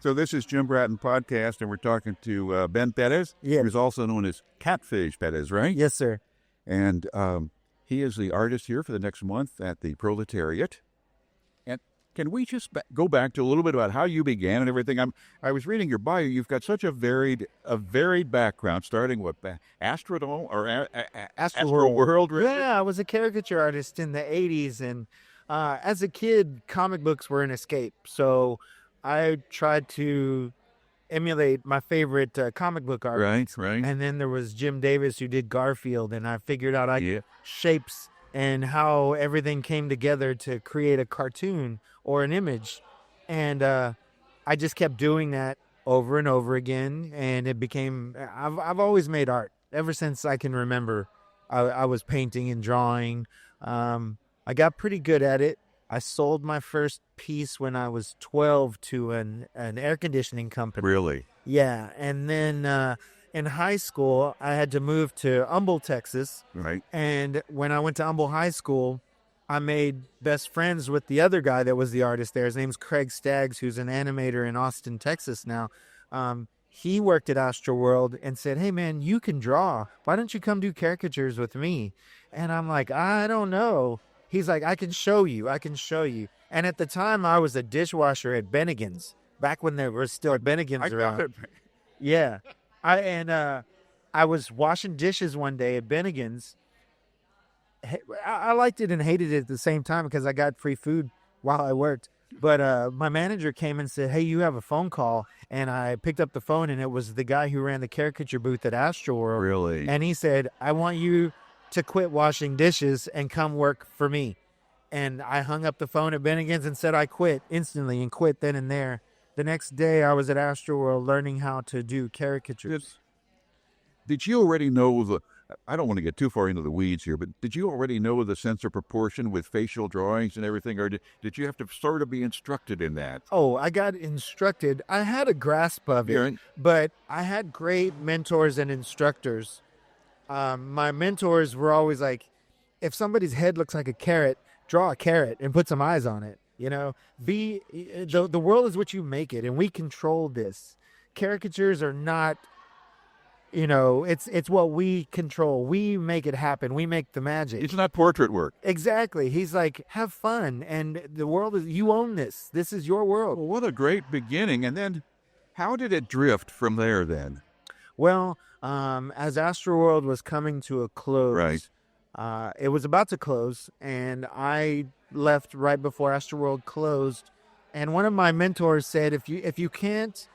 So this is Jim Bratton Podcast, and we're talking to Ben Perez, who's also known as Catfish Perez, right? Yes, sir. And he is the artist here for the next month at the Proletariat. And can we just go back to a little bit about how you began and everything? I was reading your bio. You've got such a varied background, starting with Astrodome or Astro World. Yeah, I was a caricature artist in the 80s, and as a kid, comic books were an escape. So I tried to emulate my favorite comic book artists. Right. And then there was Jim Davis who did Garfield, and I figured out shapes and how everything came together to create a cartoon or an image. And I just kept doing that over and over again, and it became, I've always made art. Ever since I can remember, I was painting and drawing. I got pretty good at it. I sold my first piece when I was 12 to an air conditioning company. Really? Yeah. And then in high school, I had to move to Humble, Texas. Right. And when I went to Humble High School, I made best friends with the other guy that was the artist there. His name's Craig Staggs, who's an animator in Austin, Texas now. He worked at Astro World and said, "Hey, man, you can draw. Why don't you come do caricatures with me?" And I'm like, I don't know. He's like, I can show you. And at the time, I was a dishwasher at Bennigan's, back when there was still Bennigan's around. Yeah. I was washing dishes one day at Bennigan's. I liked it and hated it at the same time because I got free food while I worked. But my manager came and said, "Hey, you have a phone call." And I picked up the phone, and it was the guy who ran the caricature booth at Astro World. Really? And he said, "I want you to quit washing dishes and come work for me." And I hung up the phone at Bennigan's and said I quit instantly, and quit then and there. The next day I was at Astro World learning how to do caricatures. Did you already know I don't want to get too far into the weeds here, but did you already know the sense of proportion with facial drawings and everything, or did you have to sort of be instructed in that? Oh, I got instructed. I had a grasp of it, but I had great mentors and instructors. My mentors were always like, if somebody's head looks like a carrot, draw a carrot and put some eyes on it. You know, the world is what you make it, and we control this. Caricatures are not, it's what we control. We make it happen. We make the magic. It's not portrait work. Exactly. He's like, have fun, and the world is, you own this. This is your world. Well, what a great beginning. And then how did it drift from there then? Well, as Astro World was coming to a close, it was about to close, and I left right before Astro World closed. And one of my mentors said, if you can't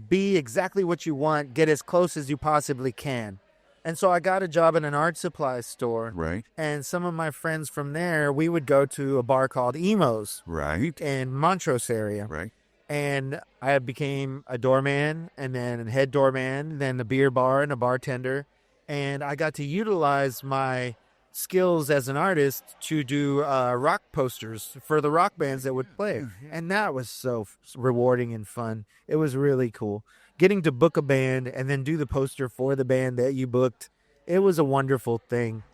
be exactly what you want, get as close as you possibly can. And so I got a job in an art supply store. Right. And some of my friends from there, we would go to a bar called Emo's. Right. In Montrose area. Right. And I became a doorman, and then a head doorman, then a beer bar and a bartender. And I got to utilize my skills as an artist to do rock posters for the rock bands that would play. And that was so rewarding and fun. It was really cool. Getting to book a band and then do the poster for the band that you booked, it was a wonderful thing.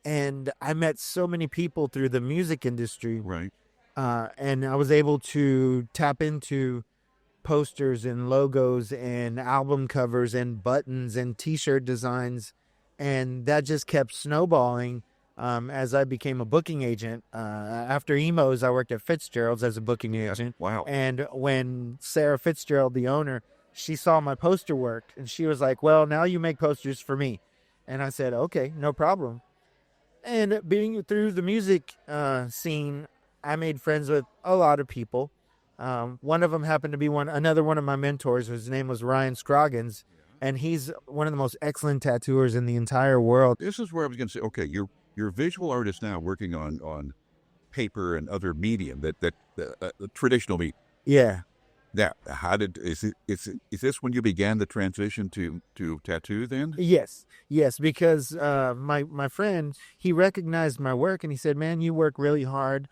And I met so many people through the music industry. Right. And I was able to tap into posters and logos and album covers and buttons and T-shirt designs. And that just kept snowballing as I became a booking agent. After Emo's, I worked at Fitzgerald's as a booking agent. Wow. And when Sarah Fitzgerald, the owner, she saw my poster work, and she was like, "Well, now you make posters for me." And I said, "Okay, no problem." And being through the music scene, I made friends with a lot of people. One of them happened to be another one of my mentors, whose name was Ryan Scroggins, and he's one of the most excellent tattooers in the entire world. This is where I was going to say, okay, you're a visual artist now, working on paper and other medium that traditional medium. Yeah. Now, is this when you began the transition to tattoo then? Yes, because my friend, he recognized my work, and he said, "Man, you work really hard.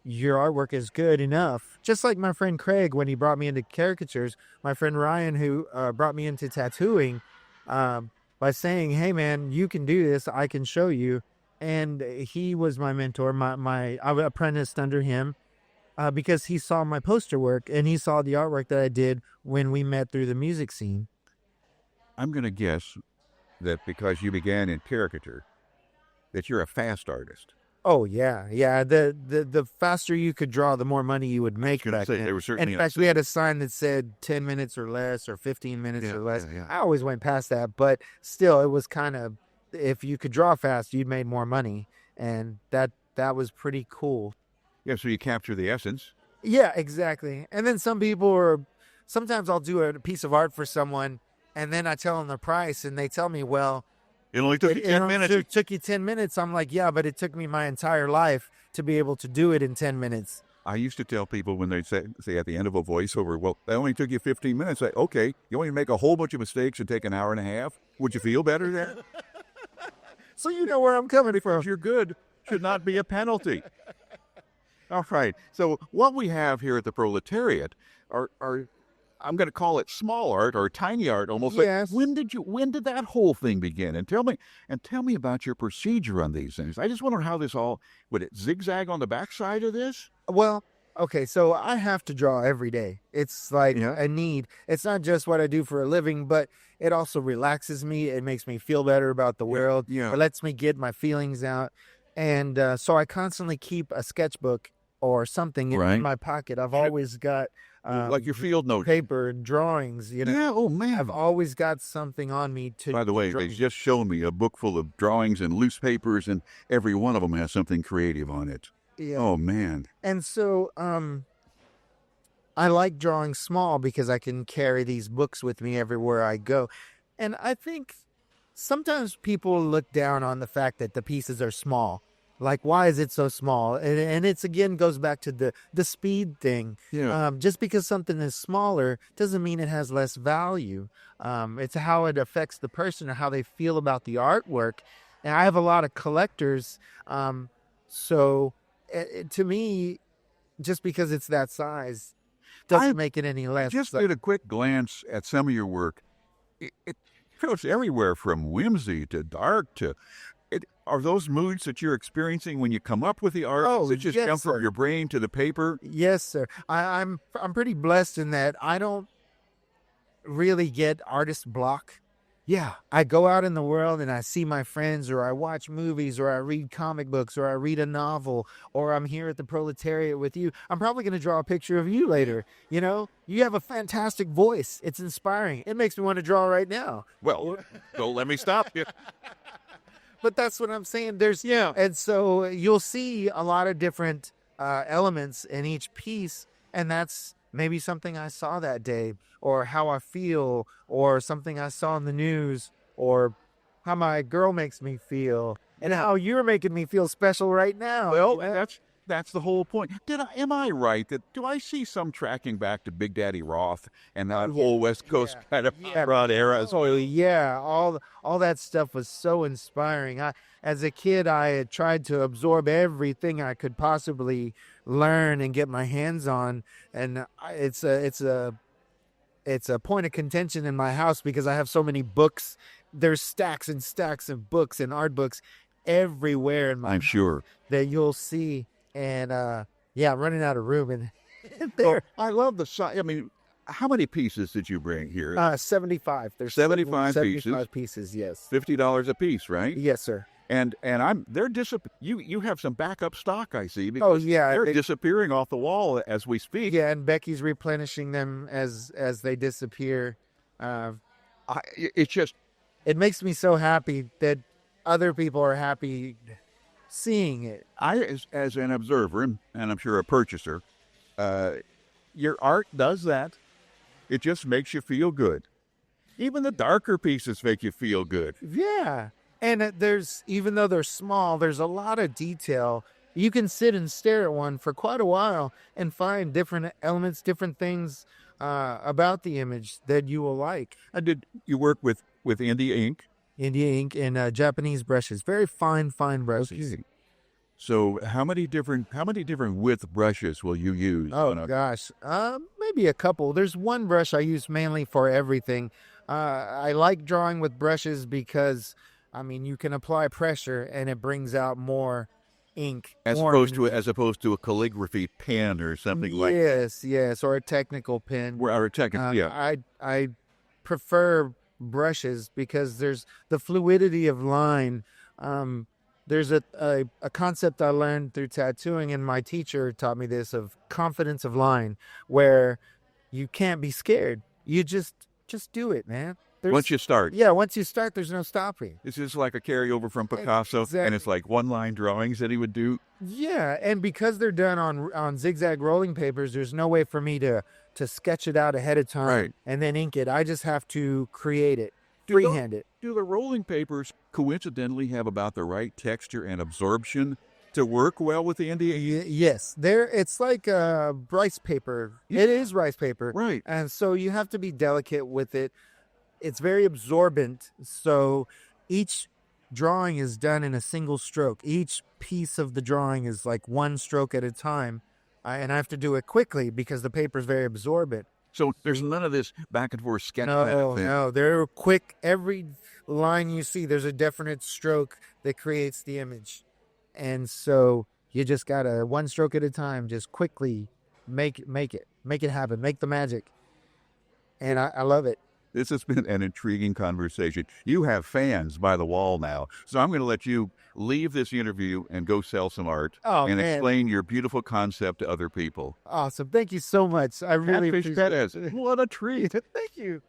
Your artwork is good enough." Just like my friend Craig, when he brought me into caricatures, my friend Ryan, who brought me into tattooing, by saying, "Hey, man, you can do this. I can show you." And he was my mentor. I apprenticed under him. because he saw my poster work and he saw the artwork that I did when we met through the music scene. I'm going to guess that because you began in caricature, that you're a fast artist. Oh yeah, yeah. The faster you could draw, the more money you would make back then. There was certainly In fact, we had a sign that said 10 minutes or less or 15 minutes or less. I always went past that, but still, it was kind of, if you could draw fast, you made more money, and that was pretty cool. Yeah, so you capture the essence. Yeah, exactly. And then sometimes I'll do a piece of art for someone, and then I tell them the price, and they tell me, well, It only took you 10 minutes. It took you 10 minutes. I'm like, yeah, but it took me my entire life to be able to do it in 10 minutes. I used to tell people when they say at the end of a voiceover, well, that only took you 15 minutes. I say, okay, you only make a whole bunch of mistakes and take an hour and a half. Would you feel better then? So you know where I'm coming from. You're good. Should not be a penalty. All right. So what we have here at the Proletariat are I'm going to call it small art or tiny art almost. Yes. When did that whole thing begin? And tell me about your procedure on these things. I just wonder how this all, would it zigzag on the backside of this? Well, okay, so I have to draw every day. It's like a need. It's not just what I do for a living, but it also relaxes me. It makes me feel better about the world. Yeah. It lets me get my feelings out. And so I constantly keep a sketchbook or something in my pocket. I've always got like your field notes, paper and drawings. You know. Yeah. Oh man. I've always got something on me to. By the way, they just showed me a book full of drawings and loose papers, and every one of them has something creative on it. Yeah. Oh man. And so I like drawing small because I can carry these books with me everywhere I go. And I think sometimes people look down on the fact that the pieces are small. Like, why is it so small? And it's, again, goes back to the speed thing. Yeah. Just because something is smaller doesn't mean it has less value. It's how it affects the person or how they feel about the artwork. And I have a lot of collectors. So to me, just because it's that size doesn't make it any less. Just did a quick glance at some of your work. It goes everywhere from whimsy to dark to... Are those moods that you're experiencing when you come up with the art? Oh, Does it just yes, jump from sir. your brain to the paper? Yes, sir. I'm pretty blessed in that I don't really get artist block. Yeah. I go out in the world and I see my friends, or I watch movies, or I read comic books, or I read a novel, or I'm here at the Proletariat with you. I'm probably going to draw a picture of you later. You know, you have a fantastic voice. It's inspiring. It makes me want to draw right now. Well, don't let me stop you. But that's what I'm saying. And so you'll see a lot of different elements in each piece, and that's maybe something I saw that day, or how I feel, or something I saw in the news, or how my girl makes me feel, and how you're making me feel special right now. Well, that's the whole point. Am I right that do I see some tracking back to Big Daddy Roth and that whole West Coast kind of broad era? Oh yeah, all that stuff was so inspiring. As a kid, I had tried to absorb everything I could possibly learn and get my hands on, and it's a point of contention in my house because I have so many books. There's stacks and stacks of books and art books everywhere in my I'm sure that you'll see. And I'm running out of room in there. I love the size. I mean, how many pieces did you bring here? 75. There's 75 pieces, yes. $50 a piece, right? Yes, sir. And they're you have some backup stock, I see. Oh yeah, they're disappearing off the wall as we speak. Yeah, and Becky's replenishing them as they disappear. It makes me so happy that other people are happy seeing it. As an observer, and I'm sure a purchaser, your art does that. It just makes you feel good. Even the darker pieces make you feel good. Yeah. And even though they're small, there's a lot of detail. You can sit and stare at one for quite a while and find different elements, different things about the image that you will like. Did you work with India ink? India ink and Japanese brushes, very fine brushes. So how many different width brushes will you use? Oh gosh, maybe a couple. There's one brush I use mainly for everything. I like drawing with brushes because, I mean, you can apply pressure and it brings out more ink. As opposed to a calligraphy pen or something like that. Yes, or a technical pen. Or a technical, yeah. I prefer brushes because there's the fluidity of line. There's a concept I learned through tattooing, and my teacher taught me this, of confidence of line, where you can't be scared. You just do it, man. Once you start. Yeah, once you start, there's no stopping. It's just like a carryover from Picasso, Exactly. and it's like one-line drawings that he would do. Yeah, and because they're done on zigzag rolling papers, there's no way for me to sketch it out ahead of time Right. and then ink it. I just have to create it, freehand it. Do the rolling papers coincidentally have about the right texture and absorption to work well with the India? Yes, it's like rice paper. Yeah. It is rice paper. Right. And so you have to be delicate with it. It's very absorbent, so each drawing is done in a single stroke. Each piece of the drawing is like one stroke at a time, and I have to do it quickly because the paper is very absorbent. So there's none of this back and forth sketch kind of thing. No, they're quick. Every line you see, there's a definite stroke that creates the image, and so you just gotta, one stroke at a time, just quickly make it happen, make the magic, and I love it. This has been an intriguing conversation. You have fans by the wall now, so I'm going to let you leave this interview and go sell some art and explain your beautiful concept to other people. Awesome. Thank you so much. I really Catfish appreciate Perez. it. What a treat. Thank you.